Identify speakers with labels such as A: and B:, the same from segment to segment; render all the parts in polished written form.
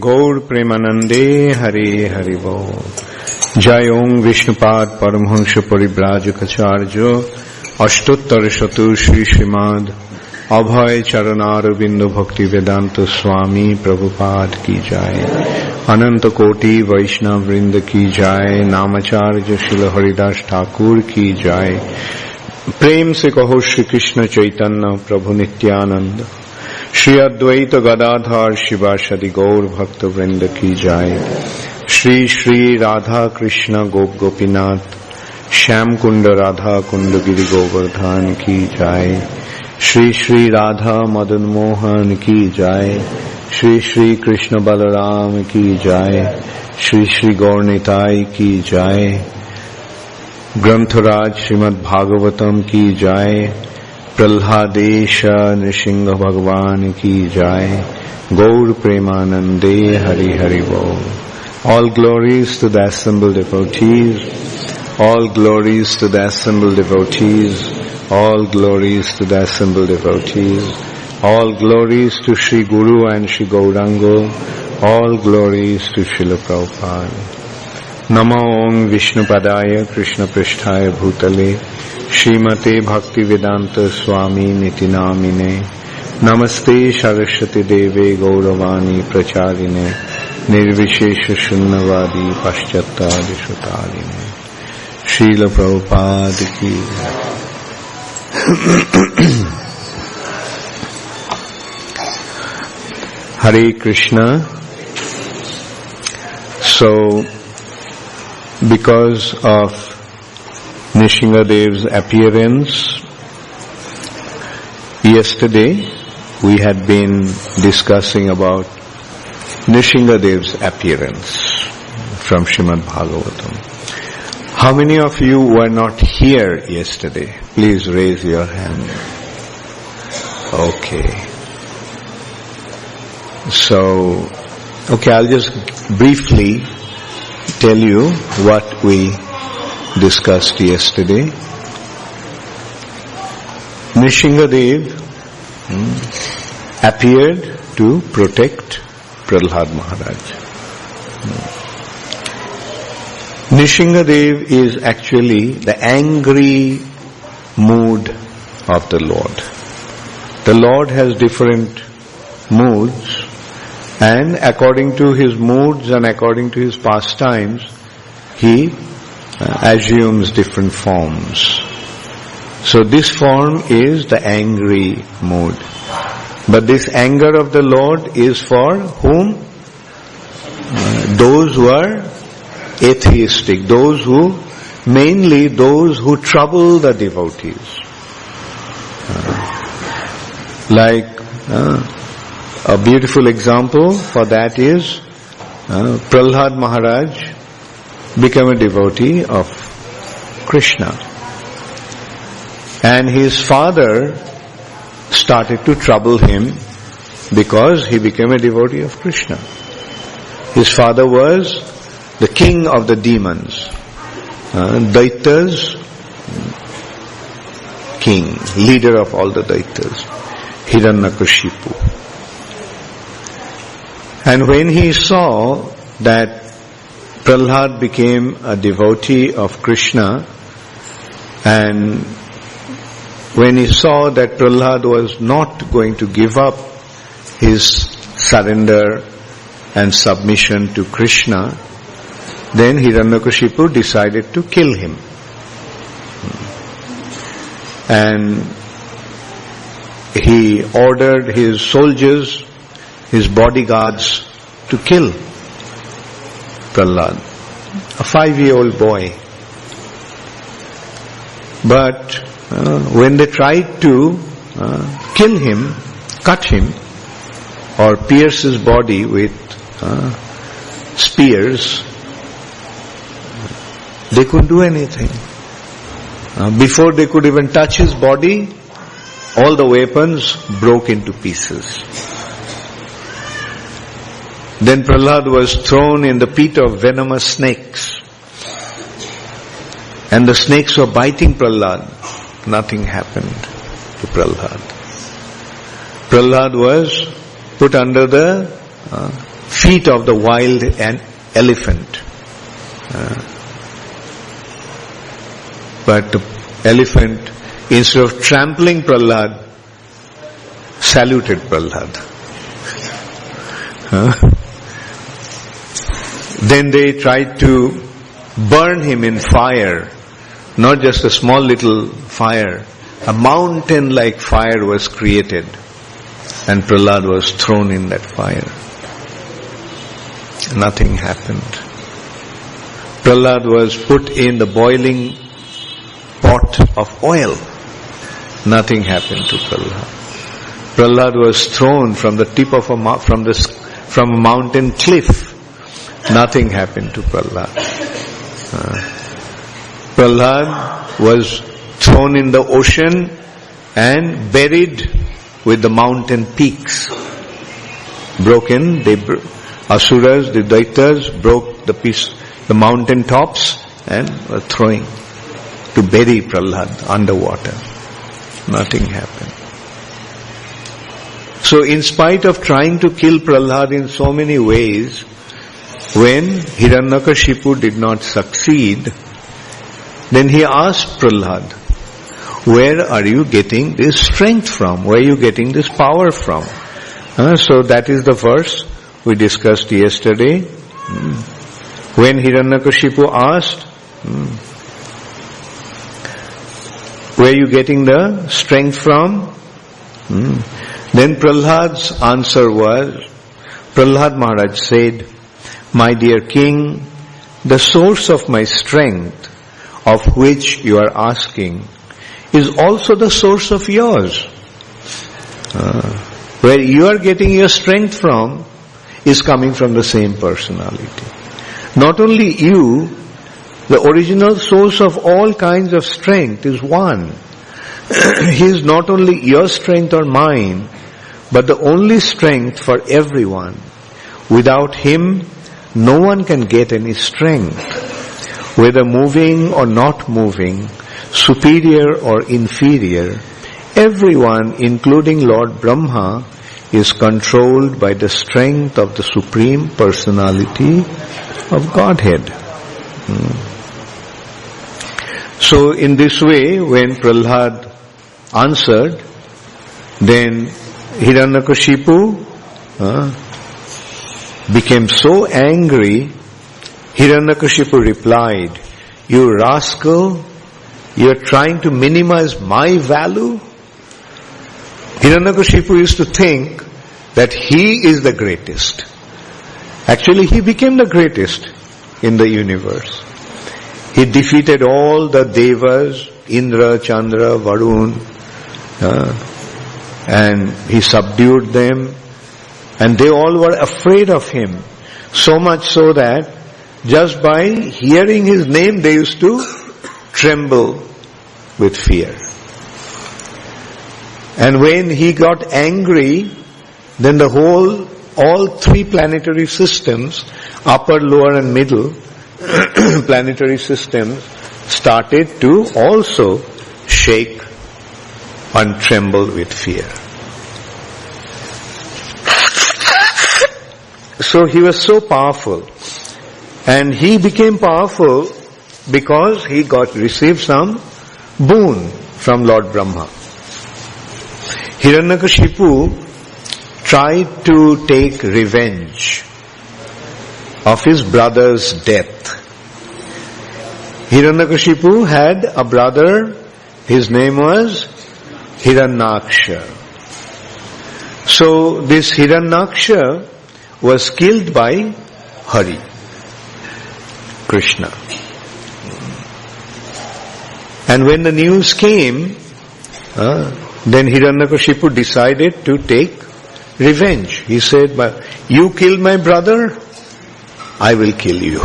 A: गौर प्रेमानंदे हरे हरि बोल। जय ओं विष्णुपाद परमहंस परिव्राजकाचार्य अष्टोत्तर शतु श्री श्रीमद अभय चरणारविंद भक्ति वेदांत स्वामी प्रभुपाद की जाय। अनंत कोटि वैष्णव वृंद की जाय। नामाचार्य श्रील हरिदास ठाकुर की जाय। प्रेम से कहो श्री कृष्ण चैतन्य प्रभु नित्यानंद श्री अद्वैत गदाधर शिवासदि गौर भक्त वृंद की जाय। श्री श्री राधा कृष्ण गोप गोपीनाथ श्याम कुंड राधा कुंड गिरि गोवर्धन की जाय। श्री श्री राधा मदन मोहन की जाय। श्री श्री कृष्ण बलराम की जाय। श्री श्री गौर निताई की जाय। ग्रंथराज श्रीमद् भागवतम की जाय। प्रह्लादेश नृसिंह भगवान की जाय। गौर प्रेमानंदे हरि हरि बोल। All glories to the assembled devotees. All glories to the assembled devotees. All glories to the assembled devotees. All glories to Sri Guru and Sri Gauranga. All glories to Srila Prabhupada. Namo Om Vishnupadaya Krishna Pristhaya Bhutale Srimate Bhakti Vedanta Swami Niti Namine. Namaste Saraswati Deve Gauravani Pracharine Nirvishesha Shunnavadi Paschatadi Shutarine. Srila Prabhupada ki. Hare Krishna. So, because of Nrisimha's appearance, yesterday we had been discussing about Nrisimha's appearance from Srimad Bhagavatam. How many of you were not here yesterday? Please raise your hand. Okay. So, I'll just briefly tell you what we discussed yesterday. Nrisimha appeared to protect Prahlad Maharaj. Nrisimha is actually the angry mood of the Lord. The Lord has different moods, and according to his moods and according to his pastimes, he assumes different forms. So this form is the angry mood. But this anger of the Lord is for whom? Those who are atheistic, mainly those who trouble the devotees. A beautiful example for that is Prahlad Maharaj became a devotee of Krishna. And his father started to trouble him because he became a devotee of Krishna. His father was the king of the demons, Daitas, king, leader of all the Daitas, Hiranyakashipu. And when he saw that Prahlad became a devotee of Krishna, and when he saw that Prahlad was not going to give up his surrender and submission to Krishna, then Hiranyakashipu decided to kill him. And he ordered his soldiers, his bodyguards, to kill Prahlad, a 5-year-old boy. But when they tried to kill him, cut him, or pierce his body with spears, they couldn't do anything. Before they could even touch his body, all the weapons broke into pieces. Then Prahlad was thrown in the pit of venomous snakes. And the snakes were biting Prahlad. Nothing happened to Prahlad. Prahlad was put under the feet of the wild elephant. But the elephant, instead of trampling Prahlad, saluted Prahlad. Then they tried to burn him in fire, not just a small little fire. A mountain-like fire was created, and Prahlad was thrown in that fire. Nothing happened. Prahlad was put in the boiling pot of oil. Nothing happened to Prahlad. Prahlad was thrown from the tip of from a mountain cliff. Nothing happened to Prahlad. Prahlad was thrown in the ocean and buried with the mountain peaks. Broken, Asuras, the Daityas broke the mountain tops and were throwing to bury Prahlad underwater. Nothing happened. So in spite of trying to kill Prahlad in so many ways, when Hiranyakashipu did not succeed, then he asked Prahlad, where are you getting this strength from? Where are you getting this power from? So that is the verse we discussed yesterday. When Hiranyakashipu asked, where are you getting the strength from? Then Prahlad's answer was, Prahlad Maharaj said, my dear king, the source of my strength, of which you are asking, is also the source of yours. Where you are getting your strength from is coming from the same personality. Not only you, the original source of all kinds of strength is one. He is not only your strength or mine, but the only strength for everyone. Without him, no one can get any strength. Whether moving or not moving, superior or inferior, everyone, including Lord Brahma, is controlled by the strength of the Supreme Personality of Godhead. So in this way, when Prahlad answered, then Hiranyakashipu became so angry. Hiranyakashipu replied, you rascal, you are trying to minimize my value? Hiranyakashipu used to think that he is the greatest. Actually, he became the greatest in the universe. He defeated all the devas, Indra, Chandra, Varun, and he subdued them, and they all were afraid of him. So much so that just by hearing his name they used to tremble with fear. And when he got angry, then all three planetary systems, upper, lower and middle planetary systems, started to also shake and tremble with fear. So he was so powerful. And he became powerful because he received some boon from Lord Brahma. Hiranyakashipu tried to take revenge of his brother's death. Hiranyakashipu had a brother, his name was Hiranyaksha. So this Hiranyaksha was killed by Hari, Krishna. And when the news came, then Hiranyakashipu decided to take revenge. He said, you killed my brother, I will kill you.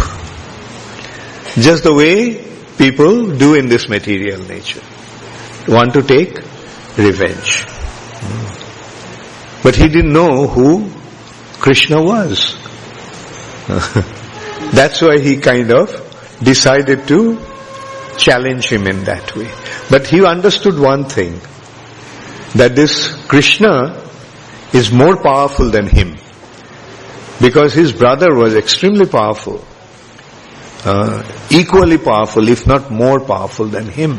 A: Just the way people do in this material nature. Want to take revenge. But he didn't know who Krishna was. That's why he kind of decided to challenge him in that way. But he understood one thing, that this Krishna is more powerful than him. Because his brother was extremely powerful, equally powerful, if not more powerful than him.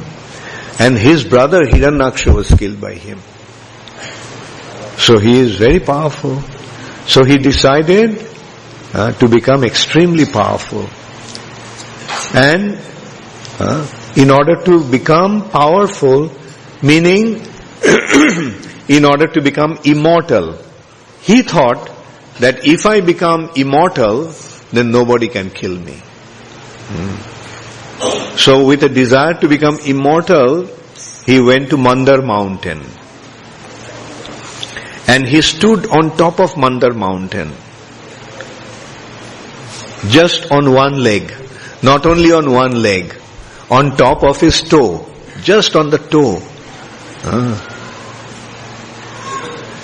A: And his brother Hiranyaksha was killed by him. So he is very powerful. So he decided to become extremely powerful. And in order to become powerful, meaning in order to become immortal, he thought that if I become immortal, then nobody can kill me. So with a desire to become immortal, he went to Mandar mountain. And he stood on top of Mandar mountain, just on one leg. Not only on one leg, on top of his toe, just on the toe.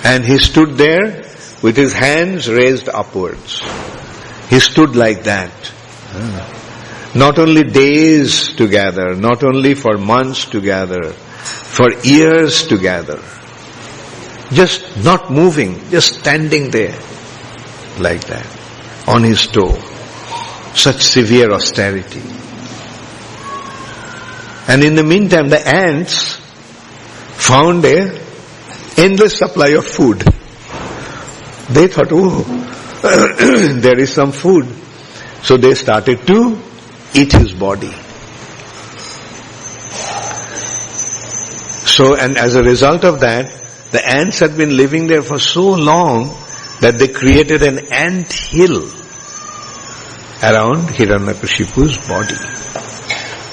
A: And he stood there with his hands raised upwards. He stood like that. Not only days together, not only for months together, for years together. Just not moving, just standing there like that, on his toe. Such severe austerity. And in the meantime, the ants found a endless supply of food. They thought, there is some food. So they started to eat his body. So, and as a result of that, the ants had been living there for so long that they created an ant hill around Hiranyakashipu's body.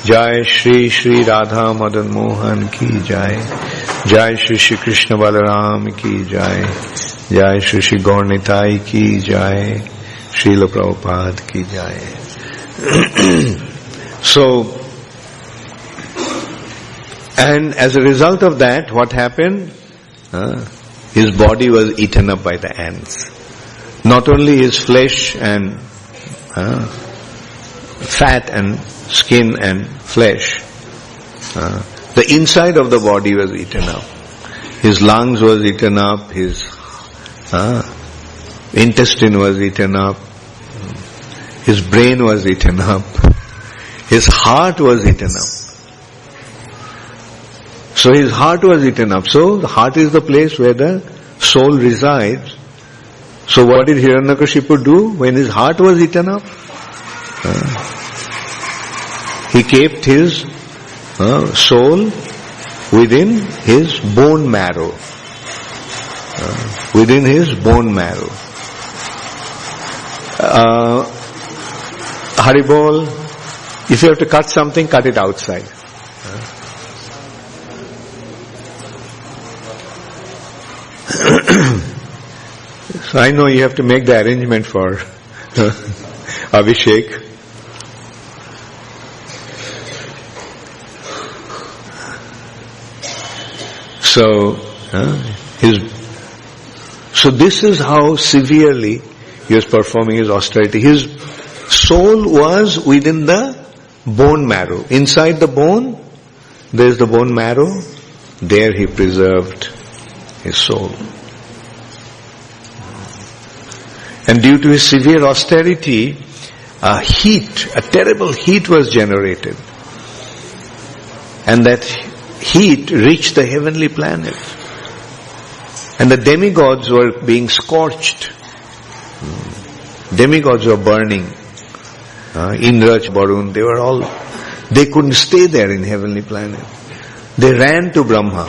A: Jai Shri Shri Radha Madan Mohan ki Jai. Jai Shri Shri Krishna Balaram ki Jai. Jai Shri Shri Gaur Nitai ki Jai. Srila Prabhupada ki Jai. So, and as a result of that, what happened? His body was eaten up by the ants. Not only his flesh and fat and skin and flesh, the inside of the body was eaten up. His lungs was eaten up, his intestine was eaten up, his brain was eaten up, his heart was eaten up. So his heart was eaten up. So the heart is the place where the soul resides. So what did Hiranyakashipu do when his heart was eaten up? He kept his soul within his bone marrow. Within his bone marrow. Haribol, if you have to cut something, cut it outside. So I know you have to make the arrangement for Abhishek. So this is how severely he was performing his austerity. His soul was within the bone marrow. Inside the bone, there is the bone marrow. There he preserved his soul. And due to his severe austerity, a terrible heat was generated. And that heat reached the heavenly planet. And the demigods were being scorched. Demigods were burning. Indra, Varun, they couldn't stay there in heavenly planet. They ran to Brahma.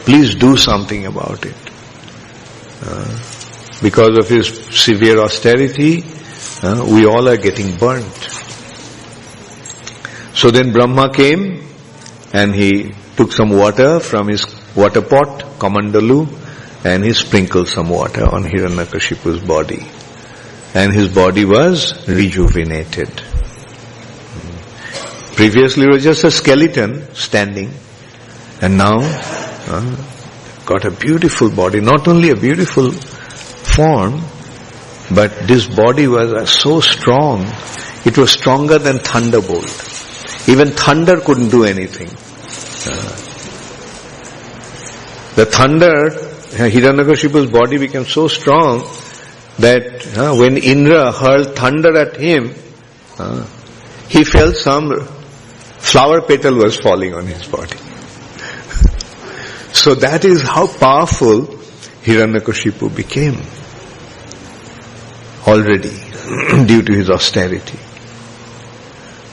A: Please do something about it. Because of his severe austerity, we all are getting burnt. So then Brahma came and he took some water from his water pot, Kamandalu, and he sprinkled some water on Hiranyakashipu's body. And his body was rejuvenated. Previously it was just a skeleton standing, and now got a beautiful body, not only a beautiful form, but this body was so strong, it was stronger than thunderbolt. Even thunder couldn't do anything. The thunder, Hiranyakashipu's body became so strong that when Indra hurled thunder at him, he felt some flower petal was falling on his body. So that is how powerful Hiranyakashipu became already due to his austerity.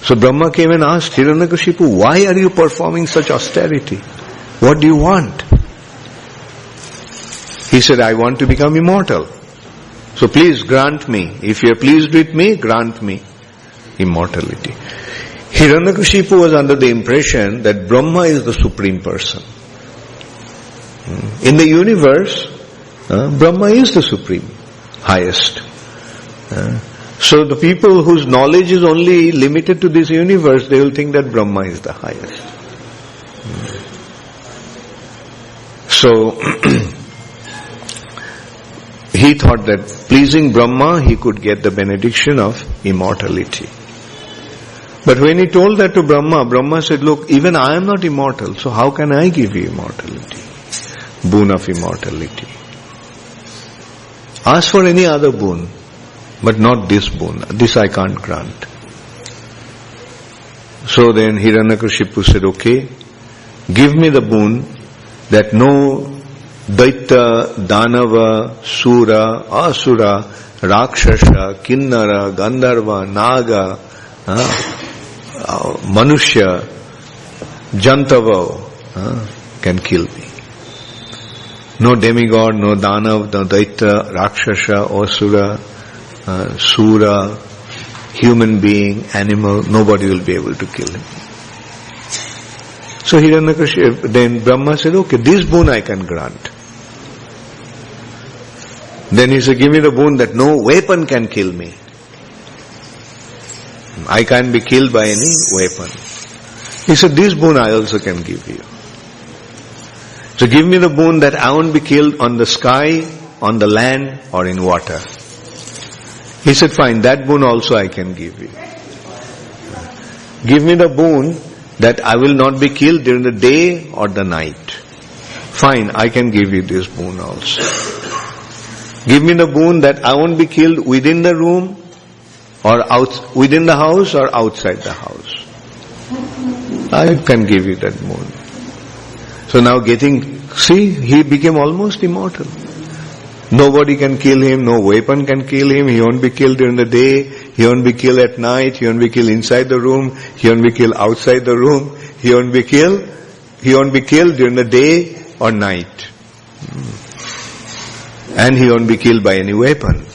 A: So Brahma came and asked Hiranyakashipu, why are you performing such austerity? What do you want? He said, I want to become immortal. So please grant me. If you are pleased with me, grant me immortality. Hiranyakashipu was under the impression that Brahma is the supreme person. In the universe, Brahma is the supreme, highest. So the people whose knowledge is only limited to this universe, they will think that Brahma is the highest. So he thought that pleasing Brahma, he could get the benediction of immortality. But when he told that to Brahma, Brahma said, look, even I am not immortal, so how can I give you immortality? Boon of immortality. Ask for any other boon, but not this boon. This I can't grant. So then Hiranyakashipu said, okay, give me the boon that no Daitya, Danava, Sura, Asura, Rakshasa, Kinnara, Gandharva, Naga, Manushya, Jantava can kill me. No demigod, no Danav, no Daitya, Rakshasa, Asura, Sura, human being, animal, nobody will be able to kill him. So Hiranyakashipu, then Brahma said, okay, this boon I can grant. Then he said, give me the boon that no weapon can kill me. I can't be killed by any weapon. He said, this boon I also can give you. So give me the boon that I won't be killed on the sky, on the land, or in water. He said, fine, that boon also I can give you. Give me the boon that I will not be killed during the day or the night. Fine, I can give you this boon also. Give me the boon that I won't be killed within the room or within the house or outside the house. I can give you that boon. So now he became almost immortal. Nobody can kill him, no weapon can kill him, he won't be killed during the day, he won't be killed at night, he won't be killed inside the room, he won't be killed outside the room, he won't be killed during the day or night. And he won't be killed by any weapon.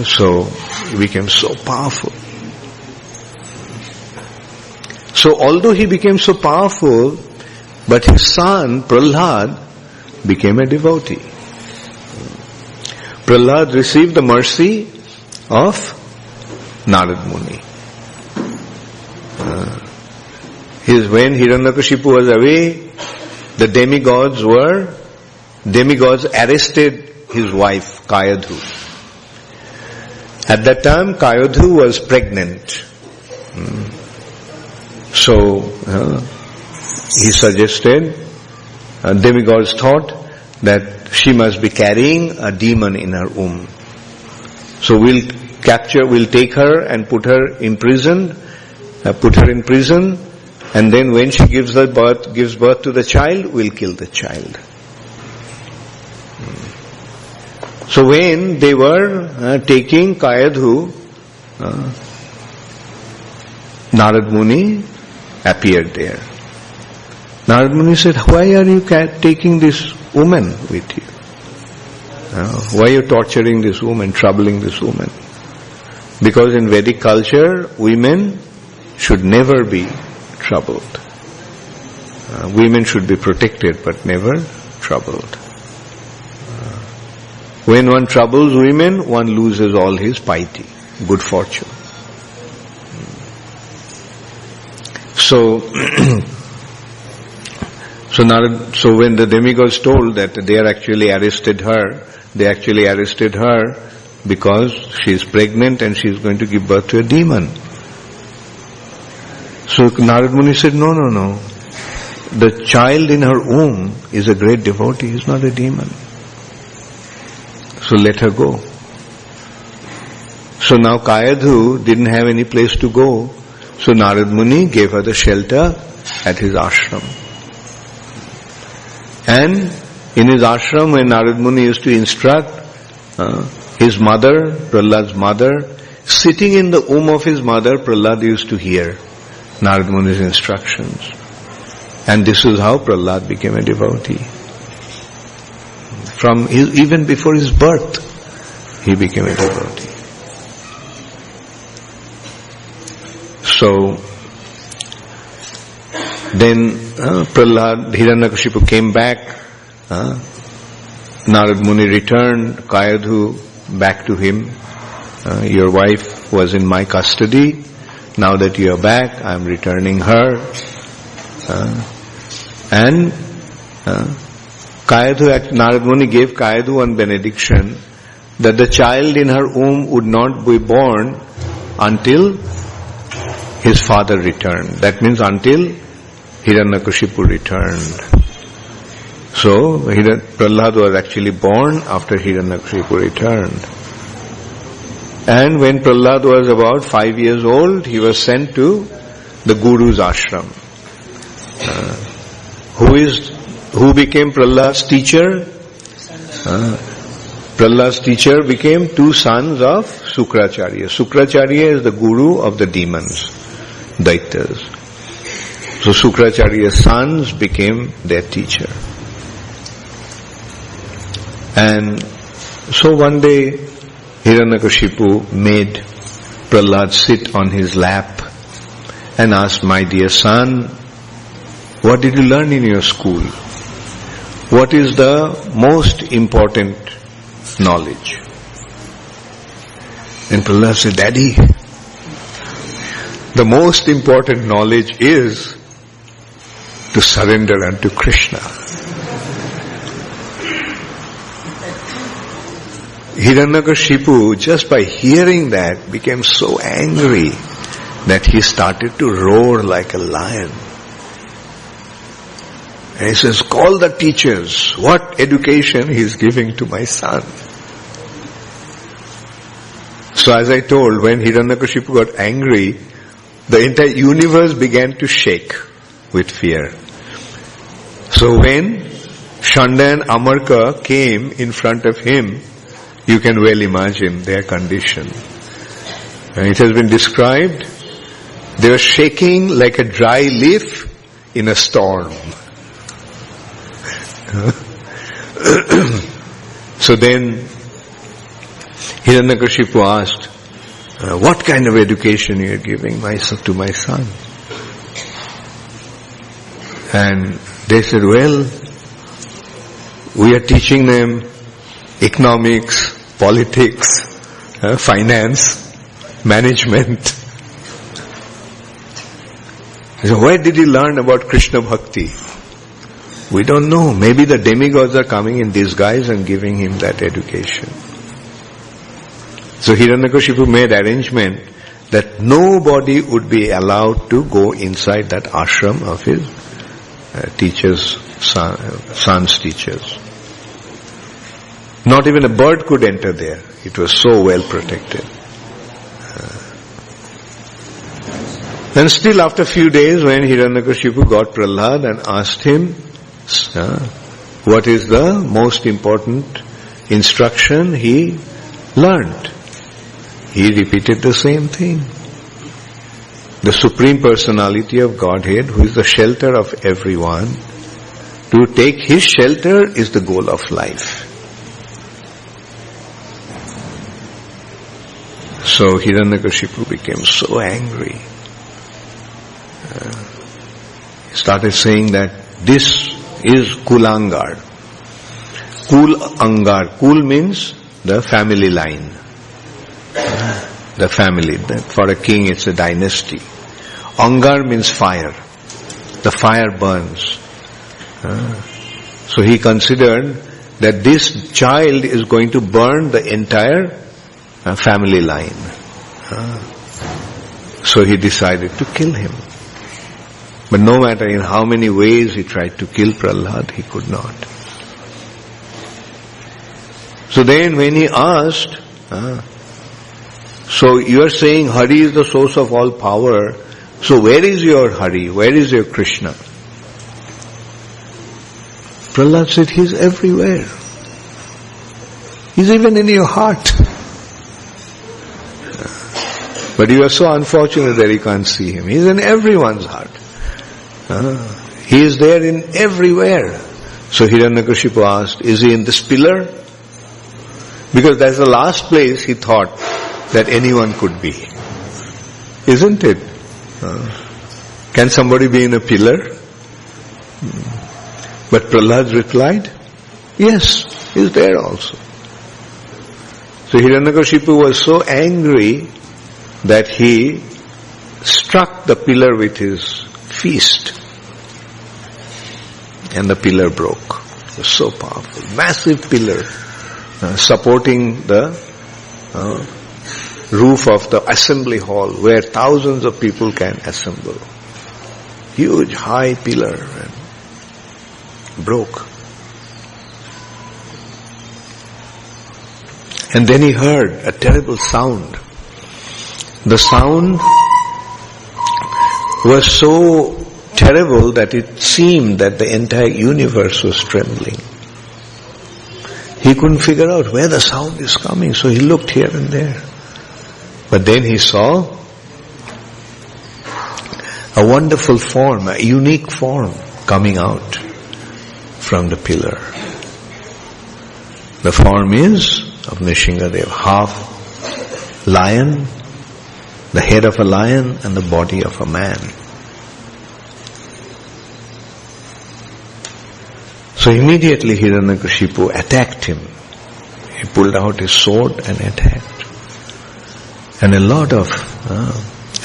A: So he became so powerful. So although he became so powerful, but his son Prahlad became a devotee. Prahlad received the mercy of Narad Muni. When Hiranyakashipu was away, the demigods arrested his wife Kayadhu. At that time Kayadhu was pregnant. So he suggested, demigods thought that she must be carrying a demon in her womb. So we'll take her and put her in prison, and then when she gives birth to the child, we'll kill the child. So when they were taking Kayadhu, Narad Muni appeared there. Narad Muni said, why are you taking this woman with you? Why are you torturing this woman, troubling this woman? Because in Vedic culture, women should never be troubled. Women should be protected but never troubled. When one troubles women, one loses all his piety, good fortune. So when the demigods told that they actually arrested her because she is pregnant and she is going to give birth to a demon. So Narad Muni said, no. The child in her womb is a great devotee, he is not a demon. So let her go. So now Kayadhu didn't have any place to go. So Narad Muni gave her the shelter at his ashram. And in his ashram, when Narad Muni used to instruct his mother, Prahlad's mother, sitting in the womb of his mother, Prahlad used to hear Narad Muni's instructions. And this is how Prahlad became a devotee. Even before his birth, he became a devotee. So, then Prahlad, Hiranyakashipu came back, Narad Muni returned Kayadhu back to him. Your wife was in my custody. Now that you are back, I am returning her. And Kayadhu, Narad Muni gave Kayadhu one benediction that the child in her womb would not be born until his father returned. That means until Hiranyakashipu returned. So, Prahlad was actually born after Hiranyakashipu returned. And when Prahlad was about 5 years old, he was sent to the Guru's ashram. Who became Prahlad's teacher? Prahlad's teacher became two sons of Sukracharya. Sukracharya is the guru of the demons, Daityas. So Sukracharya's sons became their teacher. And so one day, Hiranyakashipu made Prahlad sit on his lap and asked, my dear son, what did you learn in your school? What is the most important knowledge? And Prahlad said, Daddy, the most important knowledge is to surrender unto Krishna. Hiranyakashipu, just by hearing that, became so angry that he started to roar like a lion. And he says, call the teachers. What education he is giving to my son? So as I told, when Hiranyakashipu got angry, the entire universe began to shake with fear. So when Shanda and Amarka came in front of him, you can well imagine their condition. And it has been described, they were shaking like a dry leaf in a storm. So then Hiranyakashipu asked, what kind of education you are giving to my son? And they said, well, we are teaching them economics, politics, finance, management. So where did he learn about Krishna Bhakti? We don't know. Maybe the demigods are coming in disguise and giving him that education. So Hiranyakashipu made arrangement that nobody would be allowed to go inside that ashram of his son's teachers. Not even a bird could enter there. It was so well protected. Then still after a few days, when Hiranyakashipu got Prahlad and asked him, what is the most important instruction he learned? He repeated the same thing. The Supreme Personality of Godhead, who is the shelter of everyone, to take his shelter is the goal of life. So Hiranyakashipu became so angry. He started saying that this is Kulangar. Kul-angar. Kul means the family line. The family. For a king it's a dynasty. Angar means fire. The fire burns. So he considered that this child is going to burn the entire family line. So he decided to kill him. But no matter in how many ways he tried to kill Prahlad, he could not. So then when he asked, So you are saying Hari is the source of all power. So where is your Hari? Where is your Krishna? Prahlad said, He's everywhere. He's even in your heart. But you are so unfortunate that you can't see Him. He's in everyone's heart. He is there in everywhere. So Hiranyakashipu asked, is He in this pillar? Because that's the last place he thought that anyone could be. Isn't it? Can somebody be in a pillar? But Prahlad replied, yes, He's there also. So Hiranyakashipu was so angry that he struck the pillar with his fist. And the pillar broke. It was so powerful. Massive pillar supporting the roof of the assembly hall where thousands of people can assemble. Huge high pillar and broke. And then he heard a terrible sound. The sound was so terrible that it seemed that the entire universe was trembling. He couldn't figure out where the sound is coming, so he looked here and there. But then he saw a wonderful form, a unique form coming out from the pillar. The form is of Nrisimha, half lion, the head of a lion and the body of a man. So immediately Hiranyakashipu attacked him. He pulled out his sword and attacked. And a lot of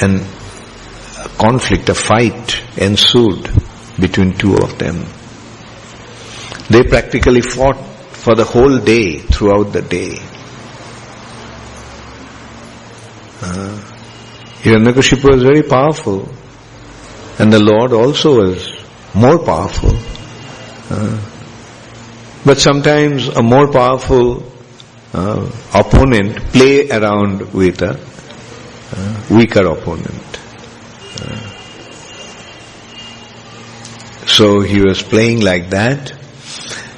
A: a conflict, a fight ensued between two of them. They practically fought for the whole day, throughout the day. Hiranyakashipu was very powerful, and the Lord also was more powerful. But sometimes a more powerful opponent play around with a weaker opponent. So he was playing like that.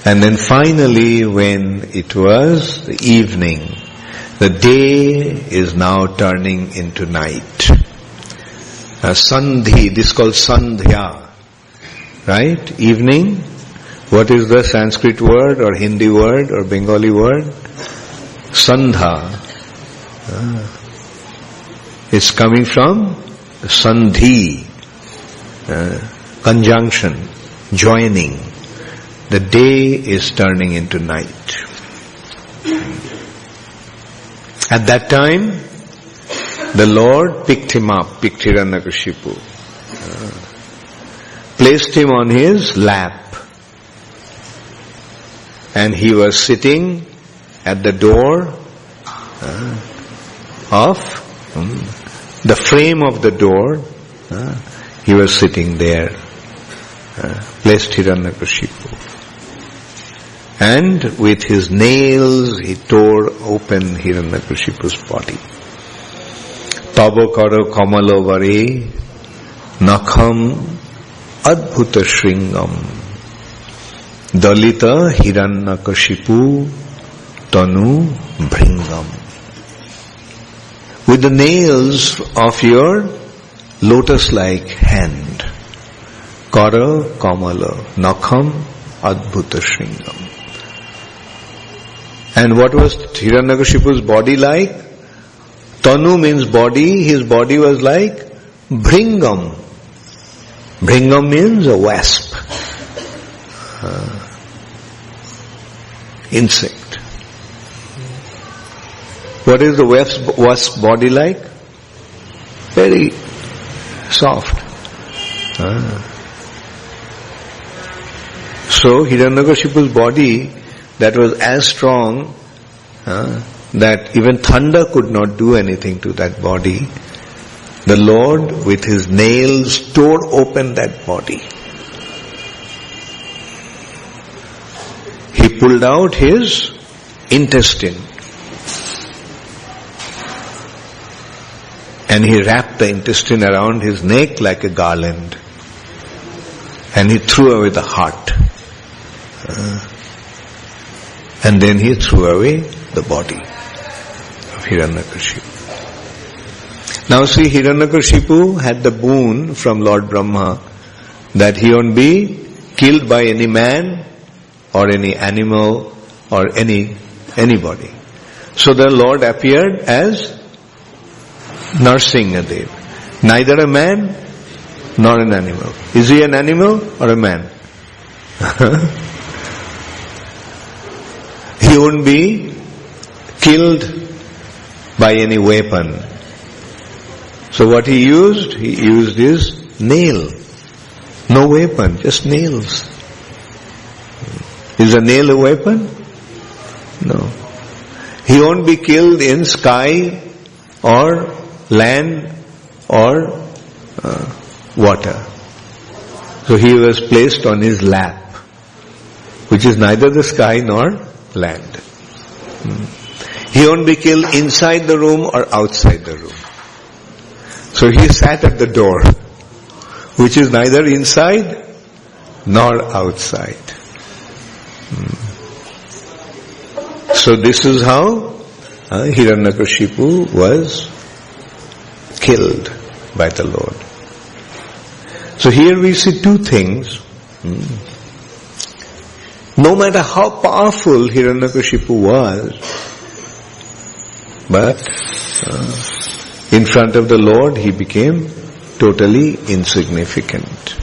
A: And then finally, when it was the evening, the day is now turning into night. Sandhi, this is called Sandhya, right? Evening. What is the Sanskrit word or Hindi word or Bengali word? Sandha. It's coming from Sandhi, conjunction, joining. The day is turning into night. At that time, the Lord picked him up, picked Hiranyakashipu, placed him on his lap, and he was sitting at the door of the frame of the door. He was sitting there, placed Hiranyakashipu. And with his nails he tore open Hiranyakashipu's body. Tabakara kamalavare nakham adbhuta shringam dalita Hiranyakashipu tanu bhringam. With the nails of your lotus-like hand, kara kamala nakham adbhuta shringam. And what was Hiranyakashipu's body like? Tanu means body. His body was like bhringam. Bhringam means a wasp. Insect. What is the wasp body like? Very soft. So Hiranyakashipu's body, that was as strong that even thunder could not do anything to that body. The Lord with his nails tore open that body. He pulled out his intestine. and he wrapped the intestine around his neck like a garland. And he threw away the heart. And then he threw away the body of Hiranyakashipu. Now see, Hiranyakashipu had the boon from Lord Brahma that he won't be killed by any man or any animal or anybody. So the Lord appeared as Nrisimha Dev. Neither a man nor an animal. Is he an animal or a man? He won't be killed by any weapon. So what he used? He used his nail. No weapon, just nails. Is a nail a weapon? No. He won't be killed in sky or land or water. So he was placed on his lap, which is neither the sky nor land. He won't be killed inside the room or outside the room. So he sat at the door, which is neither inside nor outside. So this is how Hiranyakashipu was killed by the Lord. So here we see two things. No matter how powerful Hiranyakashipu was, but in front of the Lord he became totally insignificant.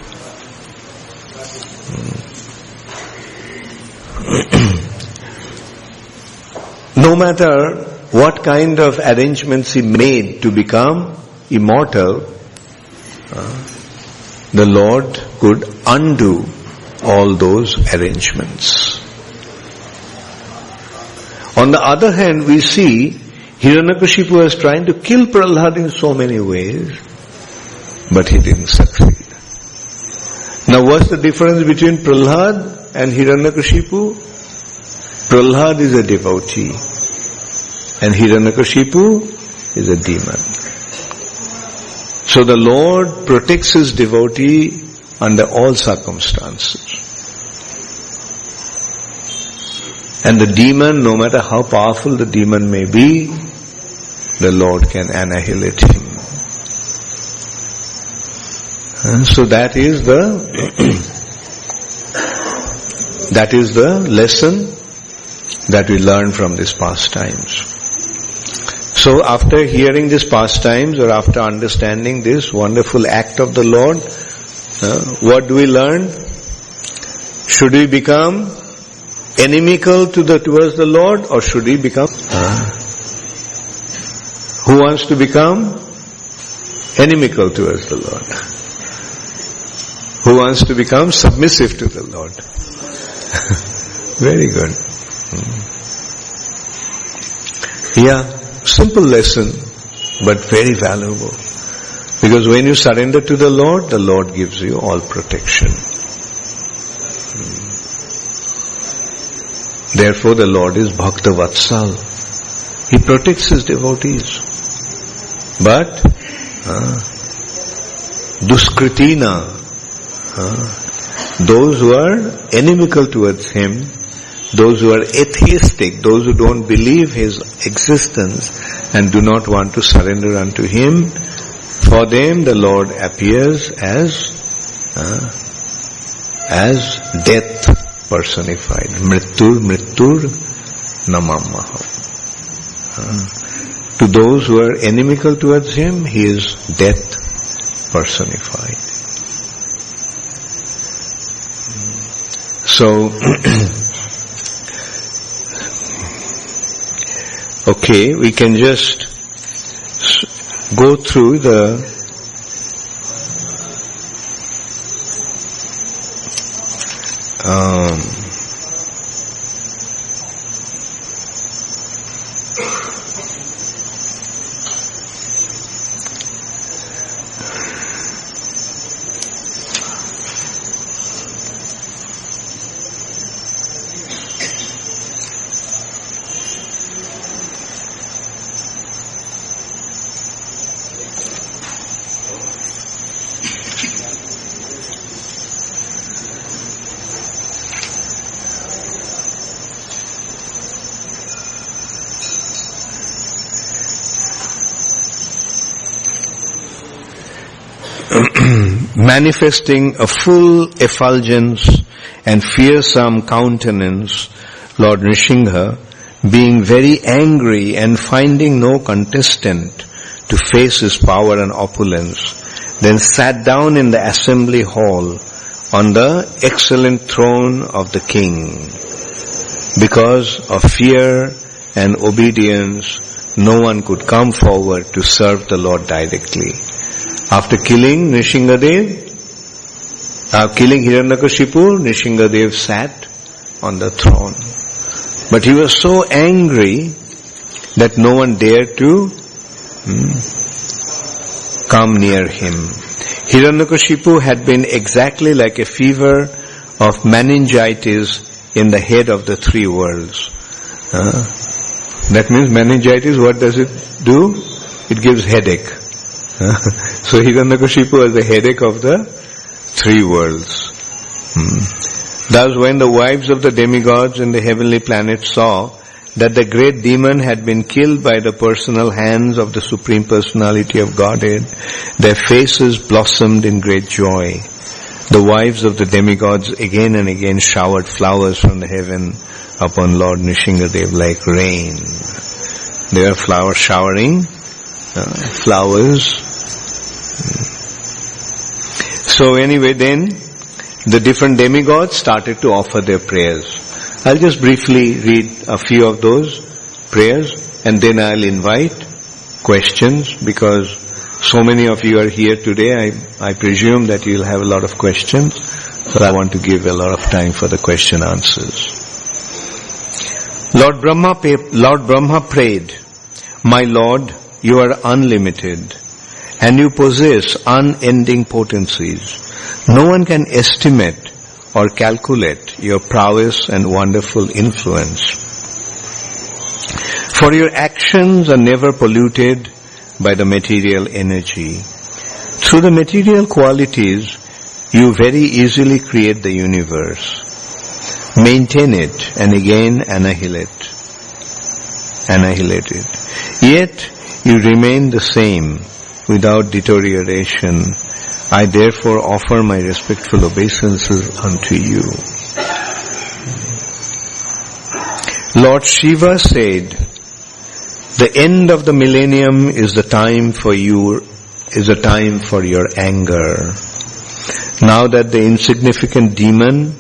A: No matter what kind of arrangements he made to become immortal, the Lord could undo all those arrangements. On the other hand, we see Hiranyakashipu was trying to kill Prahlad in so many ways, but he didn't succeed. Now what's the difference between Prahlad and Hiranyakashipu? Prahlad is a devotee and Hiranyakashipu is a demon. So the Lord protects his devotee under all circumstances. And the demon, no matter how powerful the demon may be, the Lord can annihilate him. And so that is the lesson that we learn from these pastimes. So after hearing these pastimes or after understanding this wonderful act of the Lord, what do we learn? Should we become inimical towards the Lord, or should we become? Who wants to become inimical towards the Lord? Who wants to become submissive to the Lord? Very good. Yeah, simple lesson, but very valuable. Because when you surrender to the Lord gives you all protection. Therefore the Lord is Bhakta Vatsal. He protects his devotees. But Duskritina, those who are inimical towards him, those who are atheistic, those who don't believe his existence and do not want to surrender unto him, for them the Lord appears as death personified. Mrittur namamaha. To those who are inimical towards him, he is death personified. So, okay, we can just go through the manifesting a full effulgence and fearsome countenance, Lord Nrisimha, being very angry and finding no contestant to face his power and opulence, then sat down in the assembly hall on the excellent throne of the king. Because of fear and obedience, no one could come forward to serve the Lord directly. After killing killing Hiranyakashipu, Nrisimhadev sat on the throne. But he was so angry that no one dared to come near him. Hiranyakashipu had been exactly like a fever of meningitis in the head of the three worlds. That means meningitis, what does it do? It gives headache. So Hiranyakashipu was the headache of the three worlds. Thus when the wives of the demigods in the heavenly planets saw that the great demon had been killed by the personal hands of the Supreme Personality of Godhead, their faces blossomed in great joy. The wives of the demigods again and again showered flowers from the heaven upon Lord Nrisimhadev like rain. They were flower showering flowers. So anyway, then the different demigods started to offer their prayers. I'll just briefly read a few of those prayers and then I'll invite questions, because so many of you are here today. I presume that you'll have a lot of questions, but I want to give a lot of time for the question answers. Lord Brahma prayed, "My Lord, you are unlimited and you possess unending potencies. No one can estimate or calculate your prowess and wonderful influence. For your actions are never polluted by the material energy. Through the material qualities, you very easily create the universe, maintain it, and again annihilate it. Yet you remain the same without deterioration. I therefore offer my respectful obeisances unto you." Lord Shiva said, "The end of the millennium is the time for your anger. Now that the insignificant demon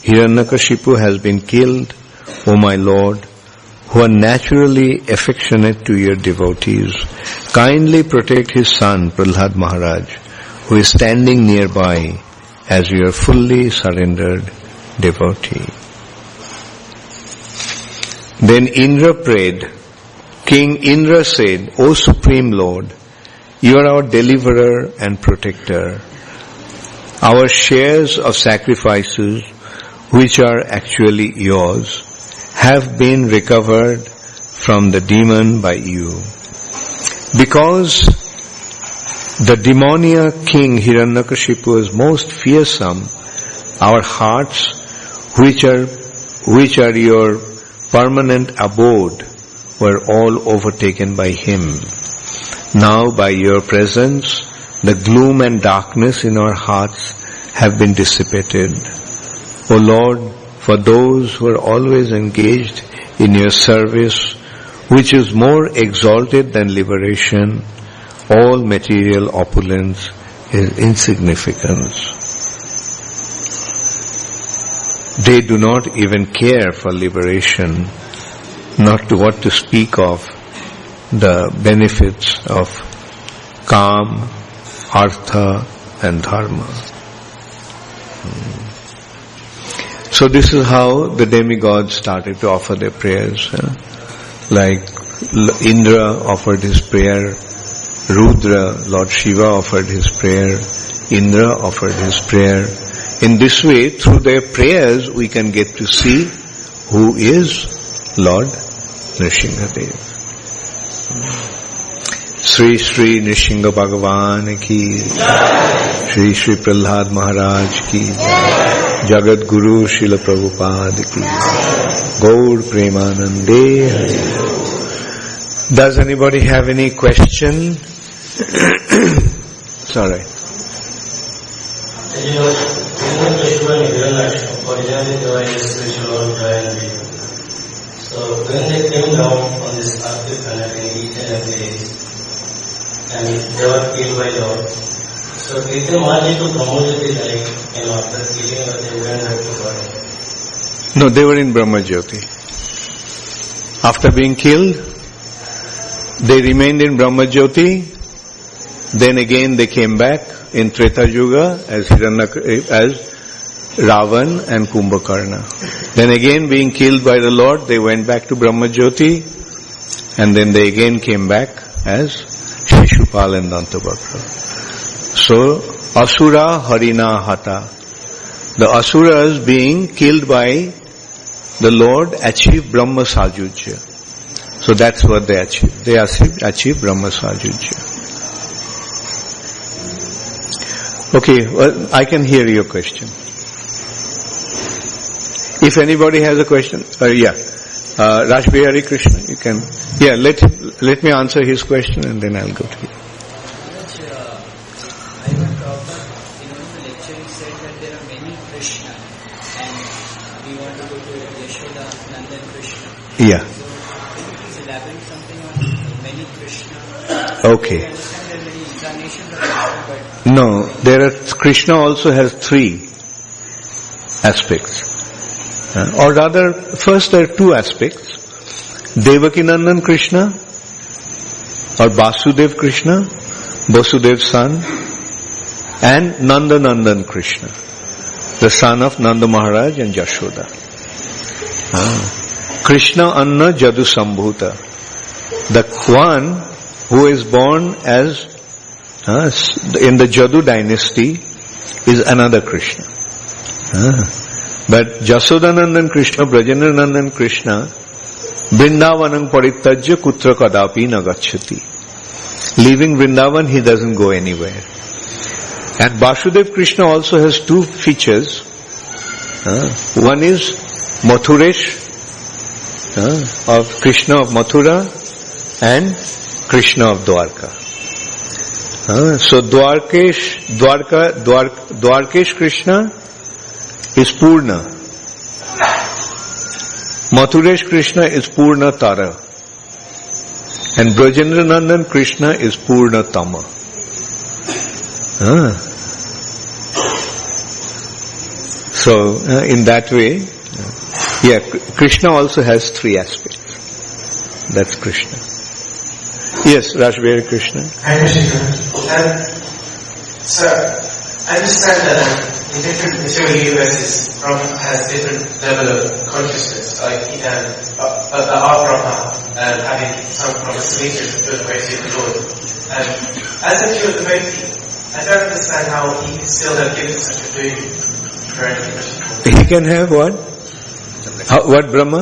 A: Hiranyakashipu has been killed, O my Lord, who are naturally affectionate to your devotees, kindly protect his son Prahlad Maharaj, who is standing nearby as your fully surrendered devotee." Then Indra prayed. King Indra said, "O Supreme Lord, you are our deliverer and protector. Our shares of sacrifices, which are actually yours, have been recovered from the demon by you. Because the demoniac king Hiranyakashipu is most fearsome, our hearts, which are your permanent abode, were all overtaken by him. Now by your presence, the gloom and darkness in our hearts have been dissipated. O Lord, for those who are always engaged in your service, which is more exalted than liberation, all material opulence is insignificance. They do not even care for liberation, not to what to speak of the benefits of Kam, Artha and Dharma." So this is how the demigods started to offer their prayers. Like Indra offered his prayer, Rudra, Lord Shiva offered his prayer, Indra offered his prayer. In this way, through their prayers, we can get to see who is Lord Nrisimhadev. Sri Sri Nrisimha Bhagavan ki Jai. Sri Sri Prahlad Maharaj ki Jai. Jagat Guru Srila Prabhupada ki Jai. Gaur Premanande Hari. Does anybody have any question? It's all right.
B: originally they were spiritual giant. So when they came down on this earthly planet in each and every age, and they were killed by Lord. So did they march into Brahmajyoti like, after killing, or they went back to God?
A: No, they were in Brahmajyoti. After being killed, they remained in Brahmajyoti. Then again they came back in Treta Yuga as Ravan and Kumbhakarna. Then again being killed by the Lord, they went back to Brahmajyoti, and then they again came back as Shishupal and Dantavakra. So, Asura Harina Hata. The Asuras being killed by the Lord achieved Brahma Sajujya. So that's what they achieved. They achieved Brahma Sajujya. Okay, well, I can hear your question. If anybody has a question, Rashbihari Krishna, you can, let me answer his question and then I'll go to you.
C: I was talking, in the lecture he said that there are many Krishna and we want to go to Yashoda, Nanda and Krishna.
A: Yeah.
C: So, can you please elaborate something on many Krishna?
A: Okay.
C: I understand there are many incarnations of Krishna, but...
A: No, Krishna also has 3 aspects. Or rather, first there are 2 aspects. Devakinandan Krishna, or Vasudev Krishna, Vasudev's son, and Nandanandan Krishna, the son of Nanda Maharaj and Jashoda. Krishna Anna Jadu Sambhuta, the one who is born as in the Jadu dynasty is another Krishna. But Jasodanandan Krishna, Brajendraనందన్ Krishna, Vrindavanam Parittajya Kutra Kadapi Nagachati. Leaving Vrindavan, he doesn't go anywhere. And Vasudev Krishna also has 2 features. One is Mathuresh, of Krishna of Mathura, and Krishna of Dwarka. So Dwarkesh Krishna is Purna. Mathuresh Krishna is Purna Tara. And Brajendranandan Krishna is Purna Tama. So, in that way, Krishna also has 3 aspects. That's Krishna. Yes, Rashbihari Krishna.
D: Sir, I understand that in different material universes, Brahma has different level of consciousness. Like he can, our Brahma having some from a nature to feel the devotion of the Lord. As a pure devotee, I don't understand how he can still have given such a boon for anything.
A: He can have what? What Brahma?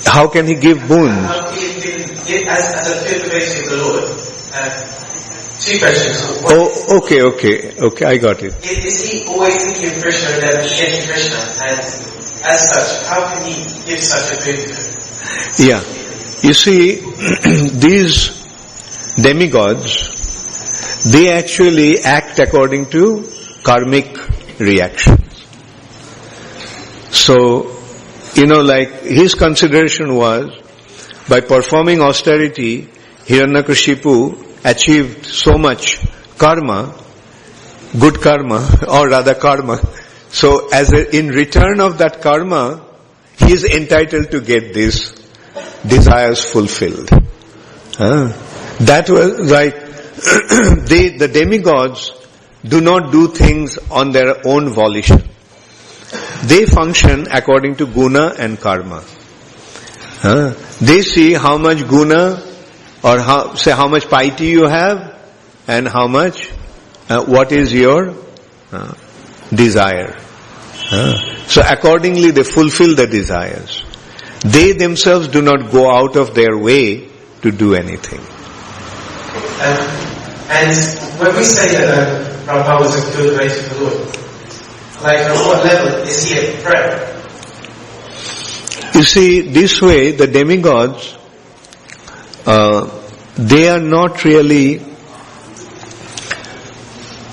A: How can he give boons?
D: How he can give, as a pure devotee of the Lord, 2 questions.
A: Okay, I got it.
D: Is he always thinking of Krishna and then forgetting Krishna? And as such, how can he give such a boon to him?
A: Yeah. You see, these demigods, they actually act according to karmic reactions. So, like his consideration was, by performing austerity, Hiranyakashipu achieved so much karma, good karma, or rather karma. So in return of that karma, he is entitled to get these desires fulfilled. That was like, the demigods do not do things on their own volition. They function according to guna and karma. They see how much guna, or how much piety you have, and how much, what is your desire. So accordingly they fulfill the desires. They themselves do not go out of their way to do anything.
D: And when we say that Prabhupada was a good way to the Lord, like on what level is he a friend? You
A: see, this way the demigods, they are not really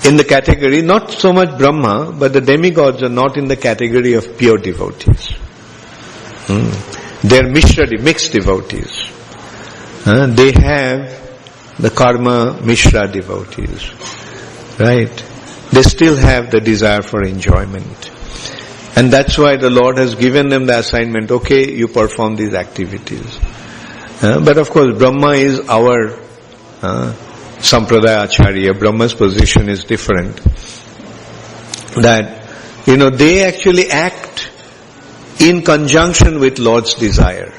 A: in the category, not so much Brahma, but the demigods are not in the category of pure devotees. They are mixed devotees. They have the karma mishra devotees. Right? They still have the desire for enjoyment. And that's why the Lord has given them the assignment, okay, you perform these activities. But of course, Brahma is our Sampradaya Acharya. Brahma's position is different. That, they actually act in conjunction with Lord's desire.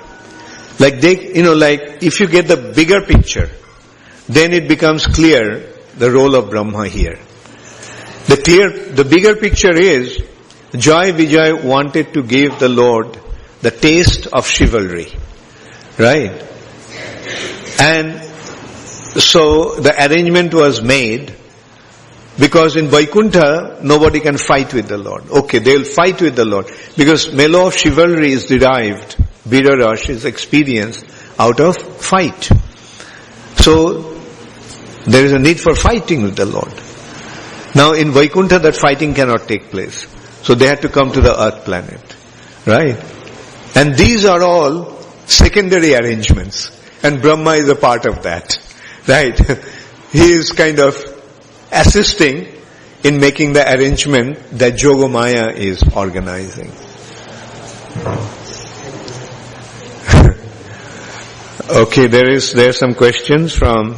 A: Like if you get the bigger picture, then it becomes clear the role of Brahma here. The bigger picture is, Jai Vijay wanted to give the Lord the taste of chivalry. Right? And so the arrangement was made, because in Vaikuntha, nobody can fight with the Lord. Okay, they will fight with the Lord. Because melo of chivalry is derived, Birarash is experienced out of fight. So, there is a need for fighting with the Lord. Now in Vaikuntha that fighting cannot take place. So they had to come to the earth planet. Right? And these are all secondary arrangements. And Brahma is a part of that. Right? He is kind of assisting in making the arrangement that Yogamaya is organizing. Okay, there are some questions from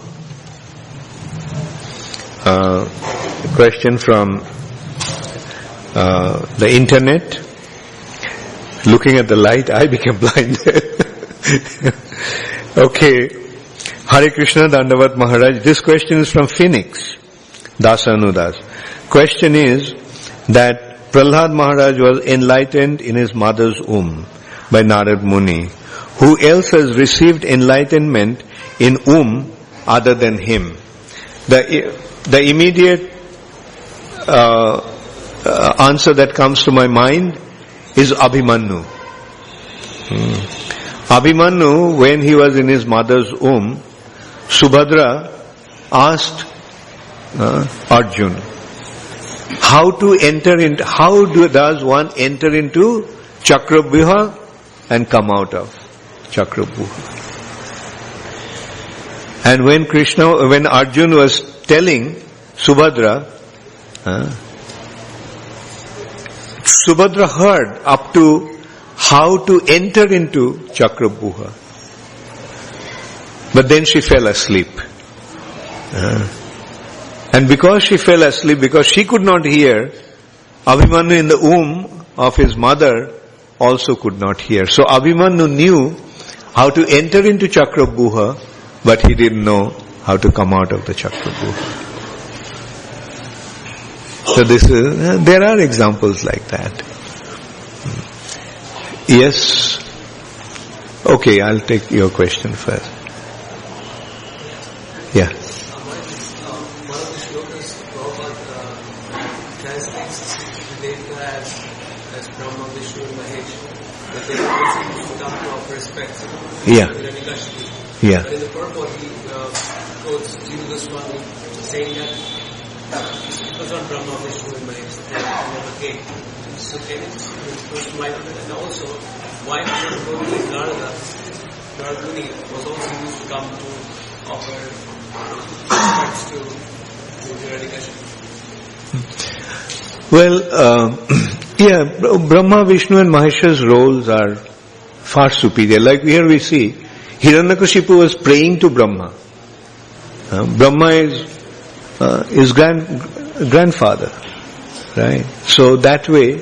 A: the internet. Looking at the light, I became blind. Okay. Hare Krishna Dandavat Maharaj. This question is from Phoenix. Dasanudas. Question is that Prahlad Maharaj was enlightened in his mother's womb by Narad Muni. Who else has received enlightenment in womb other than him? The immediate answer that comes to my mind is Abhimanyu. Abhimanyu, when he was in his mother's womb, Subhadra asked Arjun, how does one enter into Chakravyuha and come out of Chakravyuha? And when Arjun was telling Subhadra, Subhadra heard up to how to enter into Chakravyuha. But then she fell asleep. And because she fell asleep, because she could not hear, Abhimanyu in the womb of his mother also could not hear. So Abhimanyu knew how to enter into Chakravyuha, but he didn't know how to come out of the Chakravyuha. So there are examples like that. Yes? Okay, I'll take your question first. Yeah.
E: One of the shlokas Prabhupada translates Vedanta as Brahma, Vishnu and Mahesh. But they also come to offer respect.
A: Yeah. Yeah.
E: But in the purport he quotes Jiva Goswami saying that it was not Brahma, Vishnu and Mahesh that never came. So can it first enlighten it? And also, why did it go to Narada? Narada Muni was also used to come to offer respects to Hiranyaksha.
A: Well, Brahma, Vishnu and Mahesh's roles are far superior. Like here we see, Hiranyakashipu was praying to Brahma. Brahma is his grandfather, right? So that way,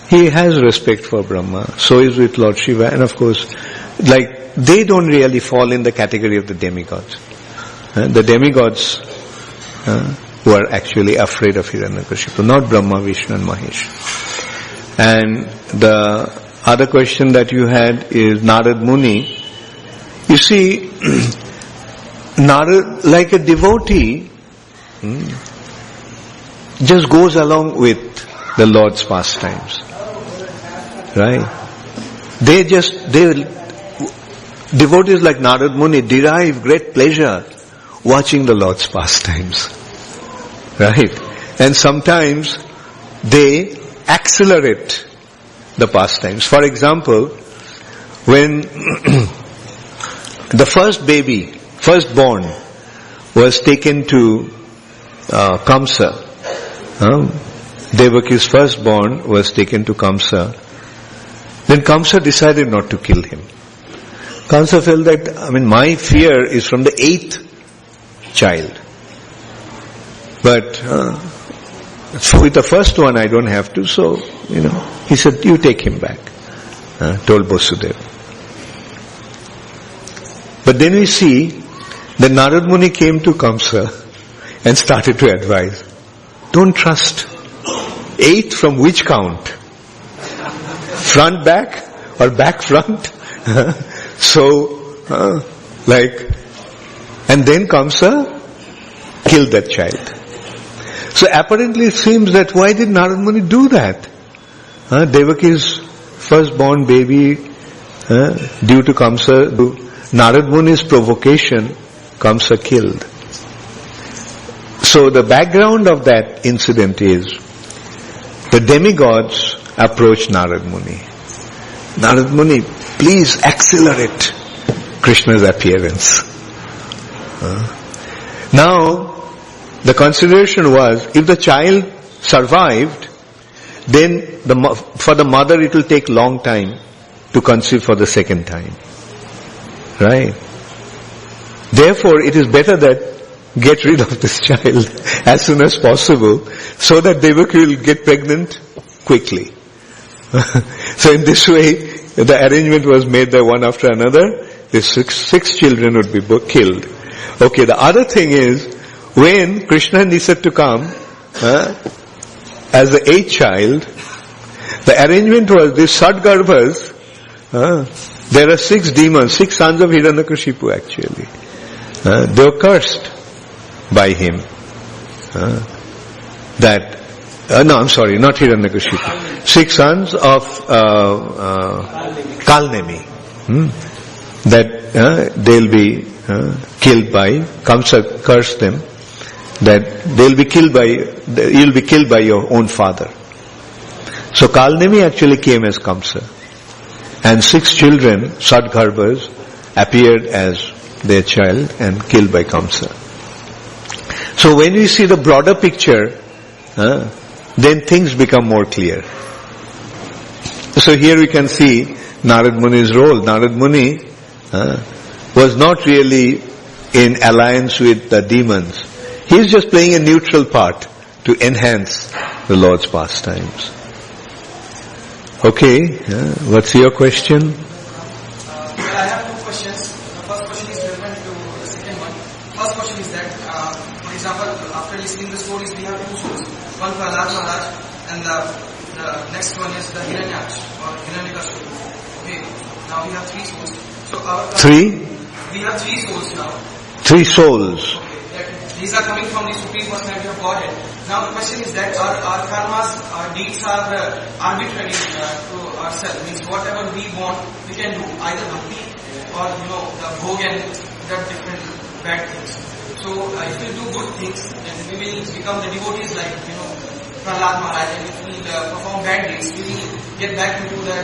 A: he has respect for Brahma. So is with Lord Shiva. And of course, like, they don't really fall in the category of the demigods. The demigods were actually afraid of Hiranyakashipu, not Brahma, Vishnu and Mahesh. And the other question that you had is Narad Muni. You see, Narad, like a devotee, just goes along with the Lord's pastimes. Right? devotees like Narad Muni derive great pleasure watching the Lord's pastimes. Right? And sometimes they accelerate the pastimes. For example, when the firstborn was taken to Kamsa, Devaki's firstborn was taken to Kamsa, then Kamsa decided not to kill him. Kamsa felt that, my fear is from the 8th child. But with the first one I don't have to, so, he said, you take him back, told Vasudeva. But then we see that Narad Muni came to Kamsa and started to advise, don't trust. 8 from which count? Front back or back front? And then Kamsa killed that child. So apparently it seems that why did Narad Muni do that? Devaki's firstborn baby, due to Kamsa, Narad Muni's provocation, Kamsa killed. So the background of that incident is, the demigods approached Narad Muni. Narad Muni, please accelerate Krishna's appearance. Now, the consideration was, if the child survived, then for the mother it will take long time to conceive for the second time. Right? Therefore, it is better that get rid of this child as soon as possible, so that Devaki will get pregnant quickly. So in this way, the arrangement was made that one after another, the six children would be killed. Okay, the other thing is, when Krishna decided to come as the 8th child, the arrangement was these Sadgarbhas, there are 6 demons, 6 sons of Hiranyakashipu actually. They were cursed by him. Not Hiranyakashipu. 6 sons of Kalnemi. That they'll be killed by, Kamsa cursed them, that you'll be killed by your own father. So Kalnemi actually came as Kamsa. And 6 children, Sadgarbhas, appeared as their child and killed by Kamsa. So when we see the broader picture, then things become more clear. So here we can see Narad Muni's role. Narad Muni was not really in alliance with the demons. He is just playing a neutral part to enhance the Lord's pastimes. Okay, what's your question?
F: I have 2 questions. The first question is relevant to the second one. First question is that, for example, after listening the stories, we have 2 souls. One for Prahlad Maharaj, and the next one is the Hiranyaksha or Hiranyakashipu. Okay, now we have 3 souls. So our
A: 3?
F: We have 3 souls now.
A: 3 souls.
F: Okay. These are coming from the Supreme Personality of Godhead. Now the question is that our karmas, our deeds are arbitrary to ourselves. Means whatever we want, we can do. Either bhakti or, the bhog and the different bad things. So if we do good things, then we will become the devotees like, Prahlad Maharaj. And if we perform bad deeds, we will get back into the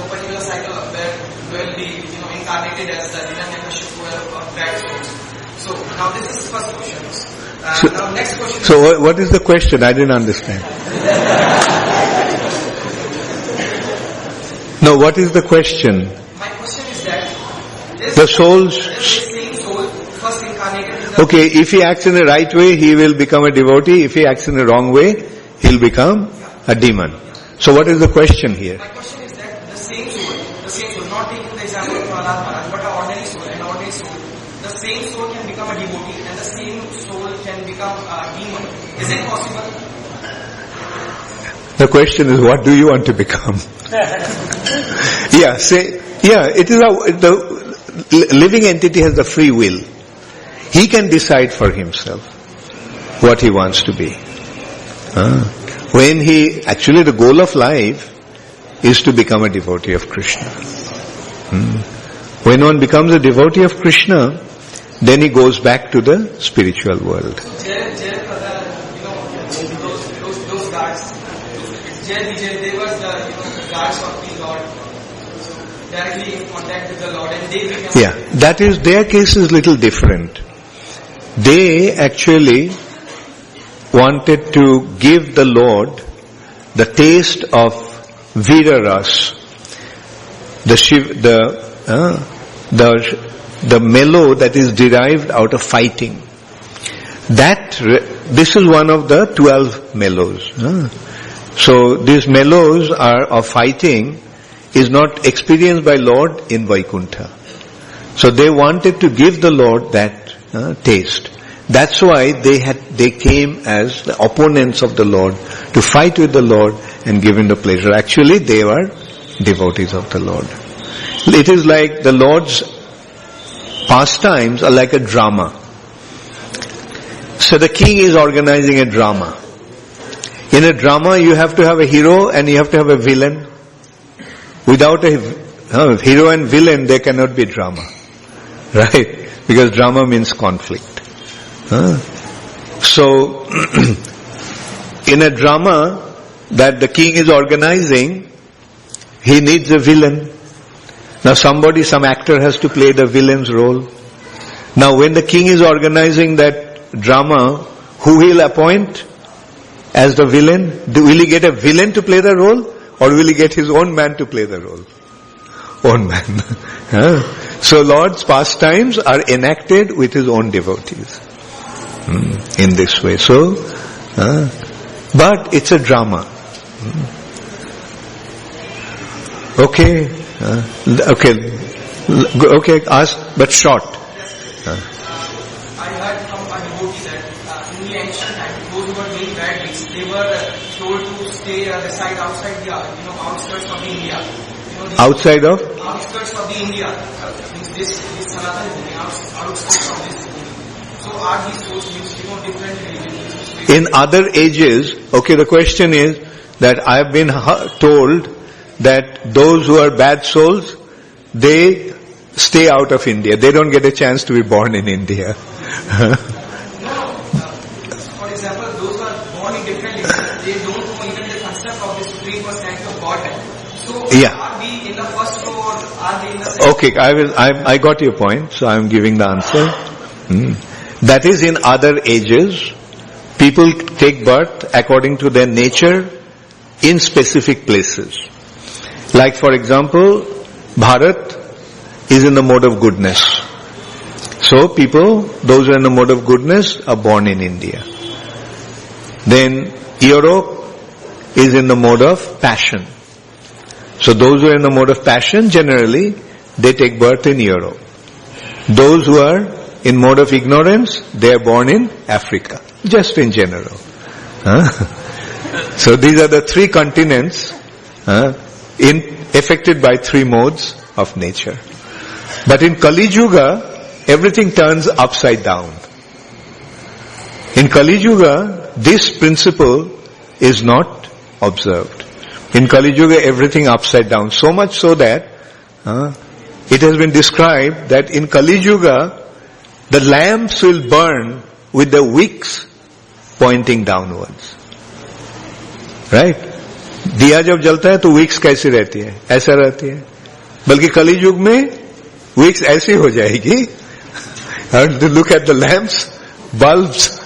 F: particular cycle where we will be, incarnated as the Hiranyakashipu or bad souls. So now this is the first question. Now next question.
A: So what is the question? I didn't understand. No, what is the question?
F: My question is that
A: the souls.
F: The same soul first incarnated in the
A: Okay, if he acts in the right way, he will become a devotee. If he acts in the wrong way, he'll become a demon. So what is the question here?
F: My question is that the same soul, not taking the example of Prahlad Maharaj, but an ordinary soul, the same soul can become a devotee and the same soul can become a demon. Is it possible?
A: The question is, what do you want to become? It is the living entity has the free will. He can decide for himself what he wants to be. Actually the goal of life is to become a devotee of Krishna. When one becomes a devotee of Krishna, then he goes back to the spiritual world.
F: Those guards, they were the guards of the Lord. So directly in contact with the Lord, and they became...
A: Yeah, that is, their case is little different. They actually wanted to give the Lord the taste of Vira Ras, the mellow that is derived out of fighting. This is one of the 12 mellows. So these mellows are of fighting is not experienced by Lord in Vaikuntha. So they wanted to give the Lord that taste. That's why they came as the opponents of the Lord to fight with the Lord and give him the pleasure. Actually, they were devotees of the Lord. It is like the Lord's pastimes are like a drama. So the king is organizing a drama. In a drama, you have to have a hero and you have to have a villain. Without a hero and villain, there cannot be drama. Right? Because drama means conflict. So, in a drama that the king is organizing, he needs a villain. Now some actor has to play the villain's role. Now when the king is organizing that drama, who he'll appoint as the villain? Will he get a villain to play the role? Or will he get his own man to play the role? Own man. So Lord's pastimes are enacted with his own devotees. In this way. So, but it's a drama. Okay, ask, but short.
F: I heard from a devotee that in the ancient times, those who were doing bad deeds, they were told to stay reside outside the outskirts of India.
A: Outside of?
F: Outskirts of the India. This Sanatana Bhumi, outskirts of this Bhumi. So are these souls used different religions?
A: In other ages, the question is that I have been told that those who are bad souls, they stay out of India. They don't get a chance to be born in India.
F: For example, those who are born in different religions, they don't know even the concept of the Supreme Personality of Godhead. So are we in the first row or are they in the second?
A: Okay, I got your point, so I am giving the answer. That is, in other ages, people take birth according to their nature in specific places. Like for example, Bharat is in the mode of goodness. So people, those who are in the mode of goodness are born in India. Then Europe is in the mode of passion. So those who are in the mode of passion, generally, they take birth in Europe. Those who are in mode of ignorance, they are born in Africa. Just in general. So these are the three continents affected by three modes of nature. But in Kali Yuga, everything turns upside down. In Kali Yuga, this principle is not observed. In Kali Yuga, everything upside down. So much so that it has been described that in Kali Yuga, the lamps will burn with the wicks pointing downwards. Right? दिया जब जलता है तो Vicks कैसी रहती है? ऐसा रहती है. बल्कि कली युग में विक्स ऐसी हो जाएगी. And to look at the lamps, bulbs.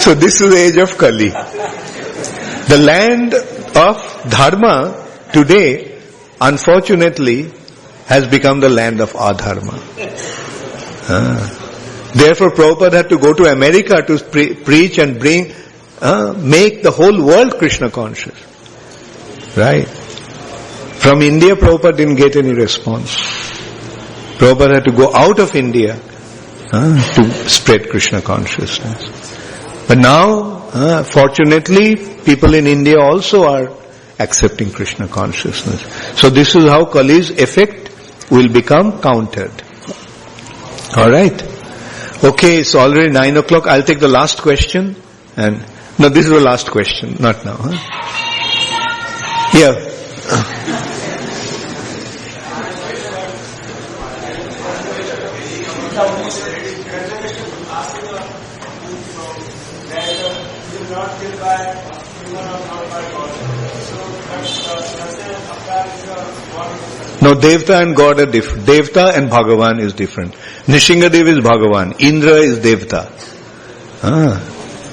A: So this is the age of Kali. The land of Dharma today, unfortunately, has become the land of Adharma. Therefore, Prabhupada had to go to America to preach and make the whole world Krishna conscious. Right? From India, Prabhupada didn't get any response. Prabhupada had to go out of India to spread Krishna consciousness. But now, fortunately, people in India also are accepting Krishna consciousness. So this is how Kali's effect will become countered. Alright? Okay, it's already 9 o'clock. I'll take the last question and No, this is the last question, not now. Huh? Yeah. No, Devta and God are different. Devta and Bhagavan is different. Nrisimha is Bhagavan. Indra is Devta.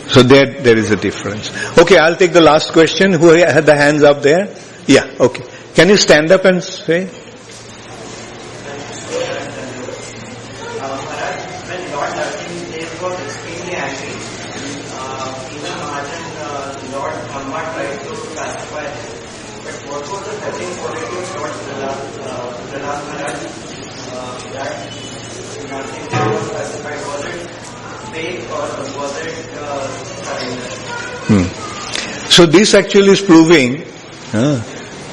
A: So there is a difference. Okay, I'll take the last question. Who had the hands up there? Yeah, okay. Can you stand up and say?
G: When Lord Nrisimha was extremely angry, even Mahajan Lord Brahma tried to pacify him. But what was the setting for it was Lord Prahlad Maharaj that Nrisimha was pacified? Was it faith or was it surrender?
A: So this actually is proving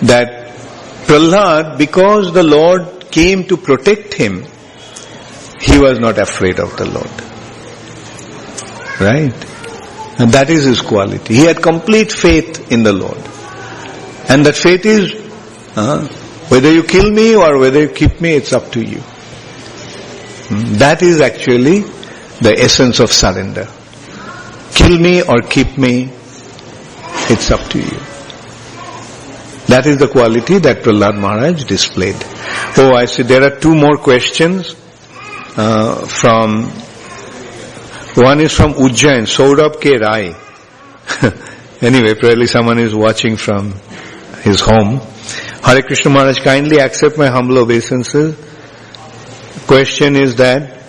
A: that Prahlad, because the Lord came to protect him, he was not afraid of the Lord. Right? And that is his quality. He had complete faith in the Lord. And that faith is, whether you kill me or whether you keep me, it's up to you. That is actually the essence of surrender. Kill me or keep me, it's up to you. That is the quality that Prahlad Maharaj displayed. Oh, I see there are two more questions. One is from Ujjain, Saurabh K. Rai. Anyway, probably someone is watching from his home. Hare Krishna Maharaj, kindly accept my humble obeisances. Question is that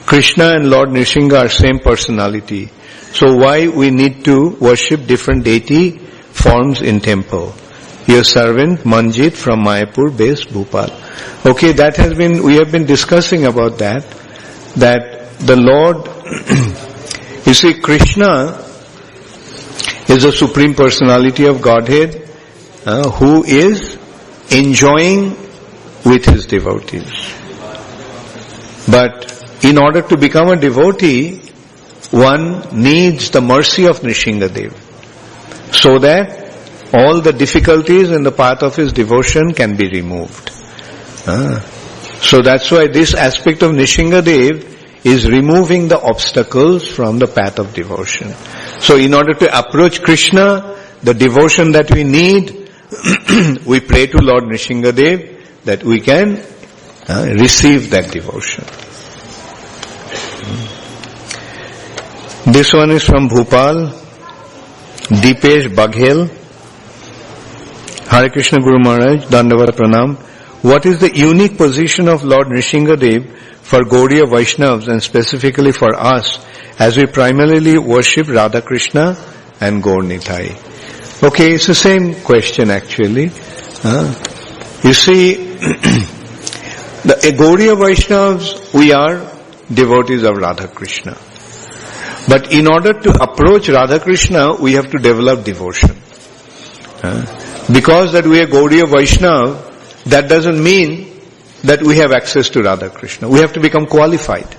A: Krishna and Lord Nrisimha are same personality. So why we need to worship different deity forms in temple? Your servant Manjit from Mayapur base, Bhopal. Okay, we have been discussing about that the Lord, you see, Krishna is the Supreme Personality of Godhead who is enjoying with his devotees. But in order to become a devotee, one needs the mercy of Nrisimha Dev, so that all the difficulties in the path of his devotion can be removed. So that's why this aspect of Nrisimha Dev is removing the obstacles from the path of devotion. So in order to approach Krishna, the devotion that we need, we pray to Lord Nrisimha Dev that we can receive that devotion. This one is from Bhopal, Deepesh Baghel. Hare Krishna Guru Maharaj, Dandavat Pranam. What is the unique position of Lord Nrisimha Dev for Gaudiya Vaishnavas and specifically for us, as we primarily worship Radha Krishna and Gaur Nitai? Okay, it's the same question actually. You see, the Gaudiya Vaishnavas, we are devotees of Radha Krishna. But in order to approach Radha Krishna, we have to develop devotion. Because that we are Gaudiya Vaishnava, that doesn't mean that we have access to Radha Krishna. We have to become qualified.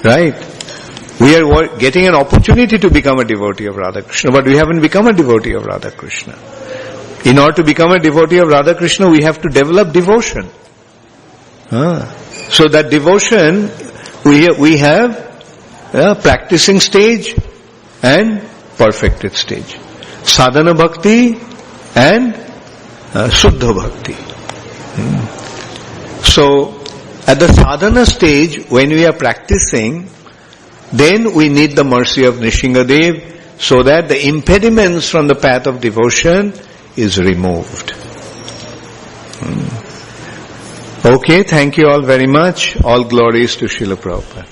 A: Right? We are getting an opportunity to become a devotee of Radha Krishna, but we haven't become a devotee of Radha Krishna. In order to become a devotee of Radha Krishna, we have to develop devotion. So that devotion, we have practicing stage and perfected stage. Sadhana bhakti and Suddha bhakti. So, at the sadhana stage, when we are practicing, then we need the mercy of Nrisimha Dev so that the impediments from the path of devotion is removed. Okay, thank you all very much. All glories to Srila Prabhupada.